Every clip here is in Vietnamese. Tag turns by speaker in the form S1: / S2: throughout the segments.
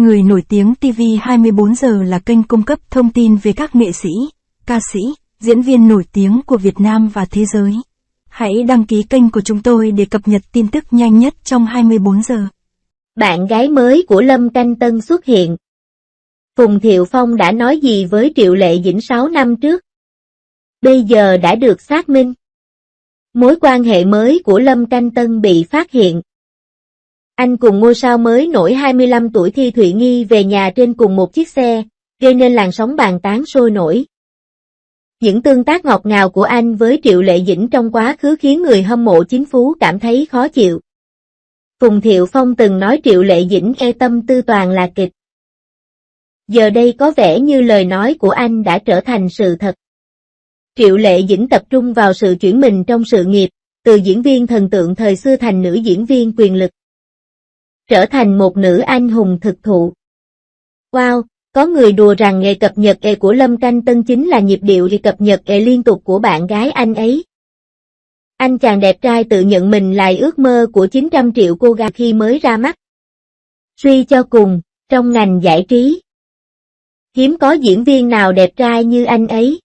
S1: Người nổi tiếng TV 24 giờ là kênh cung cấp thông tin về các nghệ sĩ, ca sĩ, diễn viên nổi tiếng của Việt Nam và thế giới. Hãy đăng ký kênh của chúng tôi để cập nhật tin tức nhanh nhất trong 24 giờ.
S2: Bạn gái mới của Lâm Canh Tân xuất hiện. Phùng Thiệu Phong đã nói gì với Triệu Lệ Dĩnh 6 năm trước? Bây giờ đã được xác minh. Mối quan hệ mới của Lâm Canh Tân bị phát hiện. Anh cùng ngôi sao mới nổi 25 tuổi Thi Thụy Nghi về nhà trên cùng một chiếc xe, gây nên làn sóng bàn tán sôi nổi. Những tương tác ngọt ngào của anh với Triệu Lệ Dĩnh trong quá khứ khiến người hâm mộ chính phú cảm thấy khó chịu. Phùng Thiệu Phong từng nói Triệu Lệ Dĩnh tâm tư toàn là kịch. Giờ đây có vẻ như lời nói của anh đã trở thành sự thật. Triệu Lệ Dĩnh tập trung vào sự chuyển mình trong sự nghiệp, từ diễn viên thần tượng thời xưa thành nữ diễn viên quyền lực. Trở thành một nữ anh hùng thực thụ. Wow, có người đùa rằng nghề cập nhật của Lâm Canh Tân chính là nhịp điệu cập nhật liên tục của bạn gái anh ấy. Anh chàng đẹp trai tự nhận mình là ước mơ của 900 triệu cô gái khi mới ra mắt. Suy cho cùng, trong ngành giải trí, hiếm có diễn viên nào đẹp trai như anh ấy.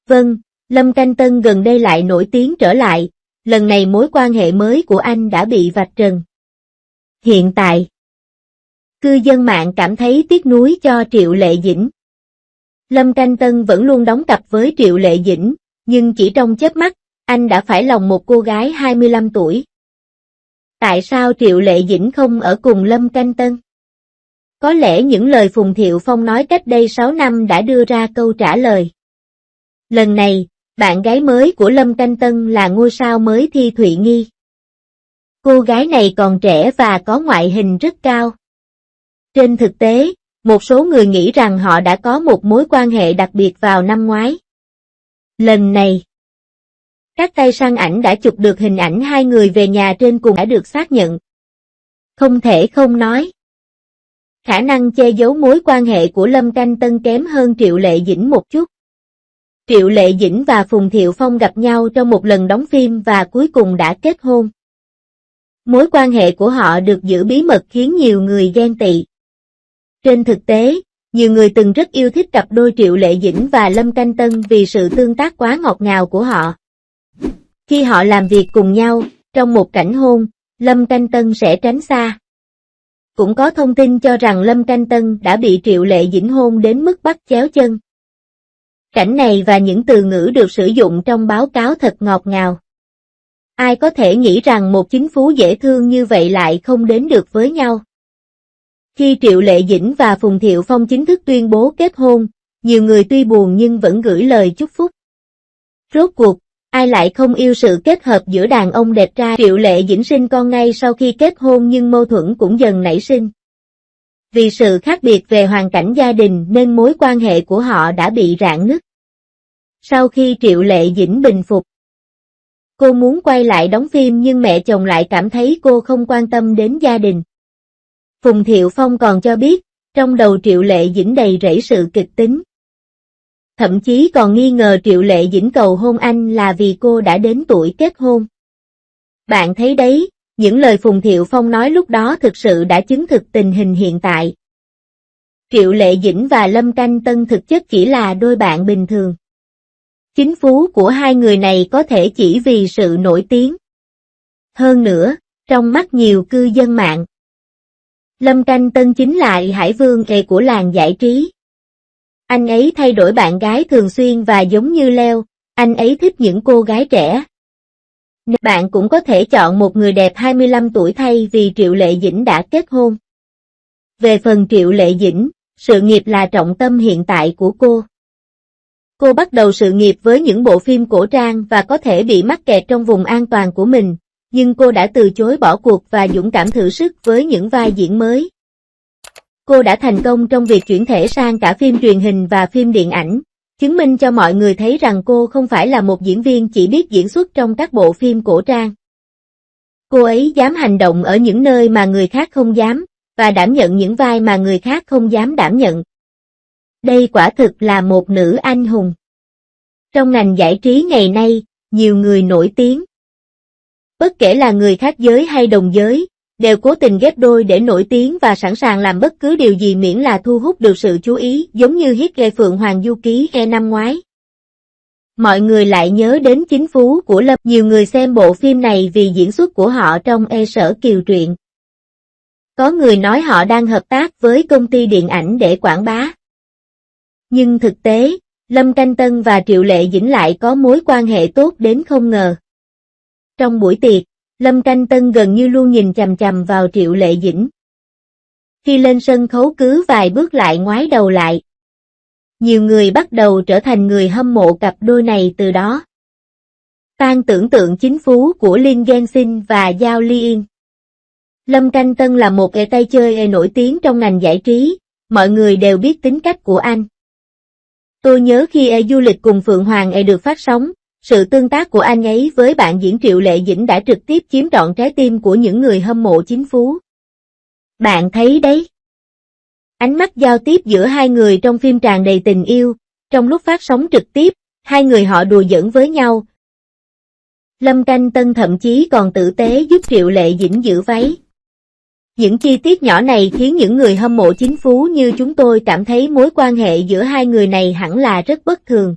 S2: Vâng, Lâm Canh Tân gần đây lại nổi tiếng trở lại, lần này mối quan hệ mới của anh đã bị vạch trần. Hiện tại, cư dân mạng cảm thấy tiếc nuối cho Triệu Lệ Dĩnh. Lâm Canh Tân vẫn luôn đóng cặp với Triệu Lệ Dĩnh, nhưng chỉ trong chớp mắt, anh đã phải lòng một cô gái 25 tuổi. Tại sao Triệu Lệ Dĩnh không ở cùng Lâm Canh Tân? Có lẽ những lời Phùng Thiệu Phong nói cách đây 6 năm đã đưa ra câu trả lời. Lần này, bạn gái mới của Lâm Canh Tân là ngôi sao mới Thi Thụy Nghi. Cô gái này còn trẻ và có ngoại hình rất cao. Trên thực tế, một số người nghĩ rằng họ đã có một mối quan hệ đặc biệt vào năm ngoái. Lần này, các tay săn ảnh đã chụp được hình ảnh hai người về nhà trên cùng đã được xác nhận. Không thể không nói, khả năng che giấu mối quan hệ của Lâm Canh Tân kém hơn Triệu Lệ Dĩnh một chút. Triệu Lệ Dĩnh và Phùng Thiệu Phong gặp nhau trong một lần đóng phim và cuối cùng đã kết hôn. Mối quan hệ của họ được giữ bí mật khiến nhiều người ghen tị. Trên thực tế, nhiều người từng rất yêu thích cặp đôi Triệu Lệ Dĩnh và Lâm Canh Tân vì sự tương tác quá ngọt ngào của họ. Khi họ làm việc cùng nhau, trong một cảnh hôn, Lâm Canh Tân sẽ tránh xa. Cũng có thông tin cho rằng Lâm Canh Tân đã bị Triệu Lệ Dĩnh hôn đến mức bắt chéo chân. Cảnh này và những từ ngữ được sử dụng trong báo cáo thật ngọt ngào. Ai có thể nghĩ rằng một chính phú dễ thương như vậy lại không đến được với nhau. Khi Triệu Lệ Dĩnh và Phùng Thiệu Phong chính thức tuyên bố kết hôn, nhiều người tuy buồn nhưng vẫn gửi lời chúc phúc. Rốt cuộc, ai lại không yêu sự kết hợp giữa đàn ông đẹp trai? Triệu Lệ Dĩnh sinh con ngay sau khi kết hôn nhưng mâu thuẫn cũng dần nảy sinh. Vì sự khác biệt về hoàn cảnh gia đình nên mối quan hệ của họ đã bị rạn nứt. Sau khi Triệu Lệ Dĩnh bình phục, cô muốn quay lại đóng phim nhưng mẹ chồng lại cảm thấy cô không quan tâm đến gia đình. Phùng Thiệu Phong còn cho biết, trong đầu Triệu Lệ Dĩnh đầy rẫy sự kịch tính. Thậm chí còn nghi ngờ Triệu Lệ Dĩnh cầu hôn anh là vì cô đã đến tuổi kết hôn. Bạn thấy đấy, những lời Phùng Thiệu Phong nói lúc đó thực sự đã chứng thực tình hình hiện tại. Triệu Lệ Dĩnh và Lâm Canh Tân thực chất chỉ là đôi bạn bình thường. Chính phú của hai người này có thể chỉ vì sự nổi tiếng. Hơn nữa, trong mắt nhiều cư dân mạng, Lâm Canh Tân chính là hải vương của làng giải trí. Anh ấy thay đổi bạn gái thường xuyên và giống như Leo, anh ấy thích những cô gái trẻ. Bạn cũng có thể chọn một người đẹp 25 tuổi thay vì Triệu Lệ Dĩnh đã kết hôn. Về phần Triệu Lệ Dĩnh, sự nghiệp là trọng tâm hiện tại của cô. Cô bắt đầu sự nghiệp với những bộ phim cổ trang và có thể bị mắc kẹt trong vùng an toàn của mình, nhưng cô đã từ chối bỏ cuộc và dũng cảm thử sức với những vai diễn mới. Cô đã thành công trong việc chuyển thể sang cả phim truyền hình và phim điện ảnh, chứng minh cho mọi người thấy rằng cô không phải là một diễn viên chỉ biết diễn xuất trong các bộ phim cổ trang. Cô ấy dám hành động ở những nơi mà người khác không dám, và đảm nhận những vai mà người khác không dám đảm nhận. Đây quả thực là một nữ anh hùng. Trong ngành giải trí ngày nay, nhiều người nổi tiếng, bất kể là người khác giới hay đồng giới, đều cố tình ghép đôi để nổi tiếng và sẵn sàng làm bất cứ điều gì miễn là thu hút được sự chú ý, giống như hit gây Phượng Hoàng Du Ký năm ngoái. Mọi người lại nhớ đến chính phú của Lâm, nhiều người xem bộ phim này vì diễn xuất của họ trong Sở Kiều truyện. Có người nói họ đang hợp tác với công ty điện ảnh để quảng bá. Nhưng thực tế, Lâm Canh Tân và Triệu Lệ Dĩnh lại có mối quan hệ tốt đến không ngờ. Trong buổi tiệc, Lâm Canh Tân gần như luôn nhìn chằm chằm vào Triệu Lệ Dĩnh. Khi lên sân khấu cứ vài bước lại ngoái đầu lại. Nhiều người bắt đầu trở thành người hâm mộ cặp đôi này từ đó. Fan tưởng tượng chính phú của Linh Genshin và Giao Ly Yên. Lâm Canh Tân là một tay chơi nổi tiếng trong ngành giải trí, mọi người đều biết tính cách của anh. Tôi nhớ khi du lịch cùng Phượng Hoàng được phát sóng, sự tương tác của anh ấy với bạn diễn Triệu Lệ Dĩnh đã trực tiếp chiếm trọn trái tim của những người hâm mộ chính phú. Bạn thấy đấy. Ánh mắt giao tiếp giữa hai người trong phim tràn đầy tình yêu, trong lúc phát sóng trực tiếp, hai người họ đùa giỡn với nhau. Lâm Canh Tân thậm chí còn tử tế giúp Triệu Lệ Dĩnh giữ váy. Những chi tiết nhỏ này khiến những người hâm mộ chính phú như chúng tôi cảm thấy mối quan hệ giữa hai người này hẳn là rất bất thường.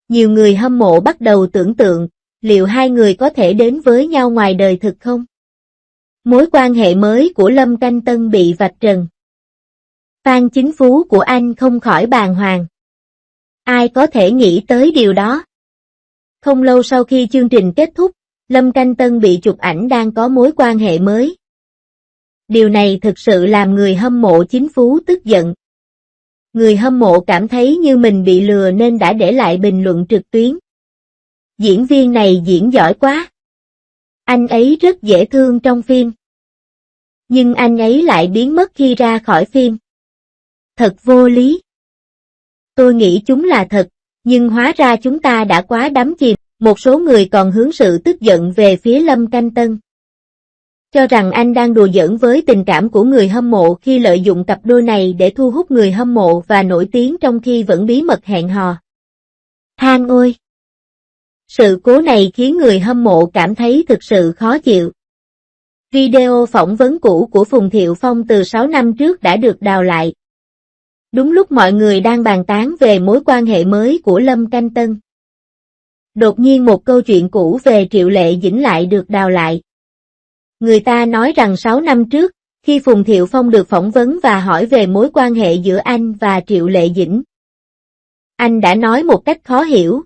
S2: Nhiều người hâm mộ bắt đầu tưởng tượng, liệu hai người có thể đến với nhau ngoài đời thực không? Mối quan hệ mới của Lâm Canh Tân bị vạch trần. Fan chính phú của anh không khỏi bàng hoàng. Ai có thể nghĩ tới điều đó? Không lâu sau khi chương trình kết thúc, Lâm Canh Tân bị chụp ảnh đang có mối quan hệ mới. Điều này thực sự làm người hâm mộ chính phú tức giận. Người hâm mộ cảm thấy như mình bị lừa nên đã để lại bình luận trực tuyến. Diễn viên này diễn giỏi quá. Anh ấy rất dễ thương trong phim. Nhưng anh ấy lại biến mất khi ra khỏi phim. Thật vô lý. Tôi nghĩ chúng là thật, nhưng hóa ra chúng ta đã quá đắm chìm. Một số người còn hướng sự tức giận về phía Lâm Canh Tân. Cho rằng anh đang đùa giỡn với tình cảm của người hâm mộ khi lợi dụng cặp đôi này để thu hút người hâm mộ và nổi tiếng trong khi vẫn bí mật hẹn hò. Than ôi! Sự cố này khiến người hâm mộ cảm thấy thực sự khó chịu. Video phỏng vấn cũ của Phùng Thiệu Phong từ 6 năm trước đã được đào lại. Đúng lúc mọi người đang bàn tán về mối quan hệ mới của Lâm Canh Tân. Đột nhiên một câu chuyện cũ về Triệu Lệ Dĩnh lại được đào lại. Người ta nói rằng 6 năm trước, khi Phùng Thiệu Phong được phỏng vấn và hỏi về mối quan hệ giữa anh và Triệu Lệ Dĩnh. Anh đã nói một cách khó hiểu.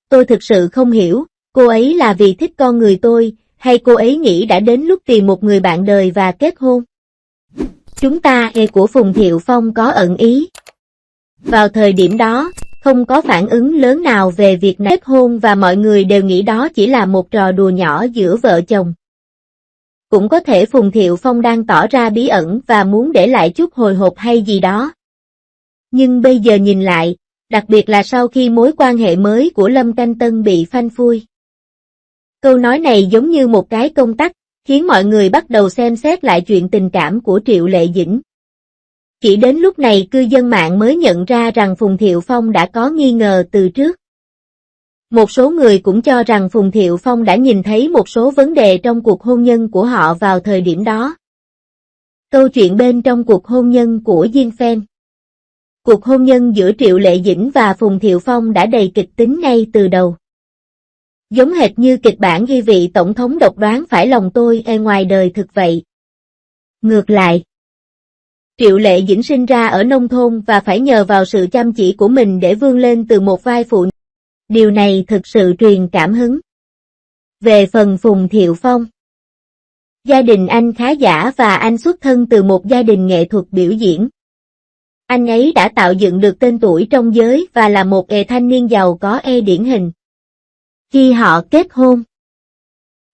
S2: Tôi thực sự không hiểu, cô ấy là vì thích con người tôi, hay cô ấy nghĩ đã đến lúc tìm một người bạn đời và kết hôn. Chúng ta của Phùng Thiệu Phong có ẩn ý. Vào thời điểm đó, không có phản ứng lớn nào về việc này kết hôn và mọi người đều nghĩ đó chỉ là một trò đùa nhỏ giữa vợ chồng. Cũng có thể Phùng Thiệu Phong đang tỏ ra bí ẩn và muốn để lại chút hồi hộp hay gì đó. Nhưng bây giờ nhìn lại, đặc biệt là sau khi mối quan hệ mới của Lâm Canh Tân bị phanh phui. Câu nói này giống như một cái công tắc, khiến mọi người bắt đầu xem xét lại chuyện tình cảm của Triệu Lệ Dĩnh. Chỉ đến lúc này cư dân mạng mới nhận ra rằng Phùng Thiệu Phong đã có nghi ngờ từ trước. Một số người cũng cho rằng Phùng Thiệu Phong đã nhìn thấy một số vấn đề trong cuộc hôn nhân của họ vào thời điểm đó. Câu chuyện bên trong cuộc hôn nhân của Diên Phen. Cuộc hôn nhân giữa Triệu Lệ Dĩnh và Phùng Thiệu Phong đã đầy kịch tính ngay từ đầu. Giống hệt như kịch bản ghi vị tổng thống độc đoán phải lòng tôi ngoài đời thực vậy. Ngược lại, Triệu Lệ Dĩnh sinh ra ở nông thôn và phải nhờ vào sự chăm chỉ của mình để vươn lên từ một vai phụ. Điều này thực sự truyền cảm hứng. Về phần Phùng Thiệu Phong, gia đình anh khá giả và anh xuất thân từ một gia đình nghệ thuật biểu diễn. Anh ấy đã tạo dựng được tên tuổi trong giới và là một thanh niên giàu có điển hình. Khi họ kết hôn,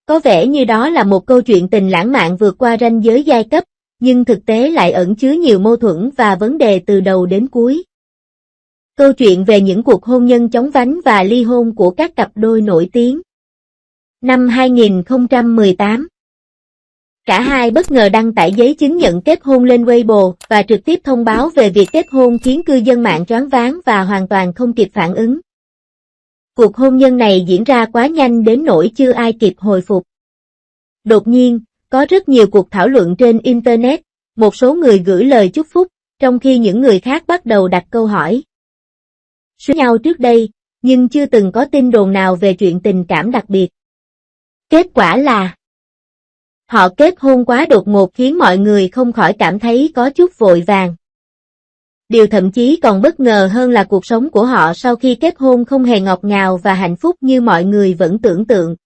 S2: có vẻ như đó là một câu chuyện tình lãng mạn vượt qua ranh giới giai cấp, nhưng thực tế lại ẩn chứa nhiều mâu thuẫn và vấn đề từ đầu đến cuối. Câu chuyện về những cuộc hôn nhân chóng vánh và ly hôn của các cặp đôi nổi tiếng. Năm 2018, cả hai bất ngờ đăng tải giấy chứng nhận kết hôn lên Weibo và trực tiếp thông báo về việc kết hôn khiến cư dân mạng choáng váng và hoàn toàn không kịp phản ứng. Cuộc hôn nhân này diễn ra quá nhanh đến nỗi chưa ai kịp hồi phục. Đột nhiên, Có rất nhiều cuộc thảo luận trên Internet, một số người gửi lời chúc phúc, trong khi những người khác bắt đầu đặt câu hỏi. Suýt nhau trước đây, nhưng chưa từng có tin đồn nào về chuyện tình cảm đặc biệt. Kết quả là họ kết hôn quá đột ngột khiến mọi người không khỏi cảm thấy có chút vội vàng. Điều thậm chí còn bất ngờ hơn là cuộc sống của họ sau khi kết hôn không hề ngọt ngào và hạnh phúc như mọi người vẫn tưởng tượng.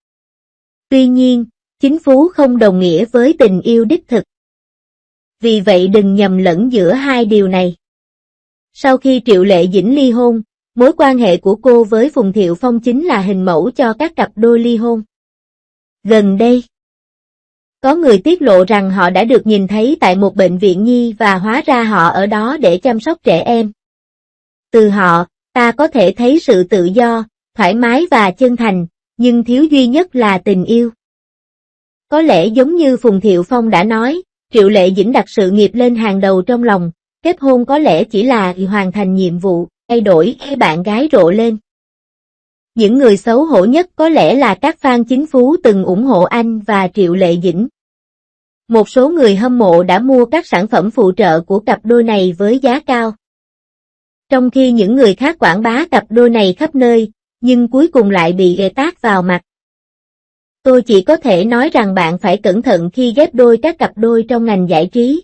S2: Tuy nhiên, chính phú không đồng nghĩa với tình yêu đích thực. Vì vậy đừng nhầm lẫn giữa hai điều này. Sau khi Triệu Lệ Dĩnh ly hôn, mối quan hệ của cô với Phùng Thiệu Phong chính là hình mẫu cho các cặp đôi ly hôn. Gần đây, có người tiết lộ rằng họ đã được nhìn thấy tại một bệnh viện nhi và hóa ra họ ở đó để chăm sóc trẻ em. Từ họ, ta có thể thấy sự tự do, thoải mái và chân thành, nhưng thiếu duy nhất là tình yêu. Có lẽ giống như Phùng Thiệu Phong đã nói, Triệu Lệ Dĩnh đặt sự nghiệp lên hàng đầu trong lòng, kết hôn có lẽ chỉ là hoàn thành nhiệm vụ, thay đổi khi bạn gái rộ lên. Những người xấu hổ nhất có lẽ là các fan chính phú từng ủng hộ anh và Triệu Lệ Dĩnh. Một số người hâm mộ đã mua các sản phẩm phụ trợ của cặp đôi này với giá cao. Trong khi những người khác quảng bá cặp đôi này khắp nơi, nhưng cuối cùng lại bị ghẻ tát vào mặt. Tôi chỉ có thể nói rằng bạn phải cẩn thận khi ghép đôi các cặp đôi trong ngành giải trí.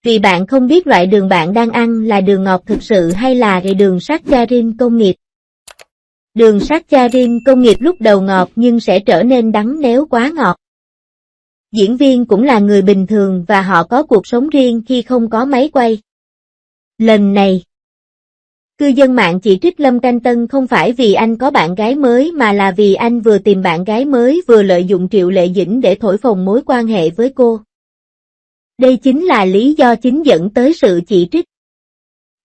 S2: Vì bạn không biết loại đường bạn đang ăn là đường ngọt thực sự hay là đường saccharin công nghiệp. Đường saccharin công nghiệp lúc đầu ngọt nhưng sẽ trở nên đắng nếu quá ngọt. Diễn viên cũng là người bình thường và họ có cuộc sống riêng khi không có máy quay. Lần này, cư dân mạng chỉ trích Lâm Canh Tân không phải vì anh có bạn gái mới mà là vì anh vừa tìm bạn gái mới vừa lợi dụng Triệu Lệ Dĩnh để thổi phồng mối quan hệ với cô. Đây chính là lý do chính dẫn tới sự chỉ trích.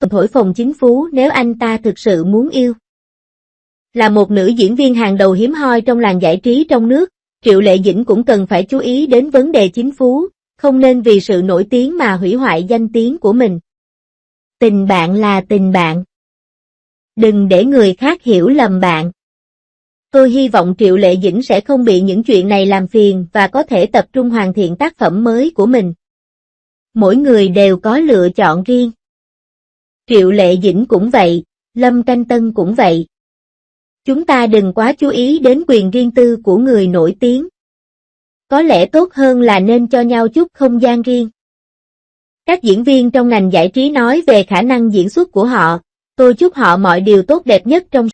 S2: Thổi phồng chính phú nếu anh ta thực sự muốn yêu. Là một nữ diễn viên hàng đầu hiếm hoi trong làng giải trí trong nước, Triệu Lệ Dĩnh cũng cần phải chú ý đến vấn đề chính phú, không nên vì sự nổi tiếng mà hủy hoại danh tiếng của mình. Tình bạn là tình bạn. Đừng để người khác hiểu lầm bạn. Tôi hy vọng Triệu Lệ Dĩnh sẽ không bị những chuyện này làm phiền và có thể tập trung hoàn thiện tác phẩm mới của mình. Mỗi người đều có lựa chọn riêng. Triệu Lệ Dĩnh cũng vậy, Lâm Canh Tân cũng vậy. Chúng ta đừng quá chú ý đến quyền riêng tư của người nổi tiếng. Có lẽ tốt hơn là nên cho nhau chút không gian riêng. Các diễn viên trong ngành giải trí nói về khả năng diễn xuất của họ, tôi chúc họ mọi điều tốt đẹp nhất trong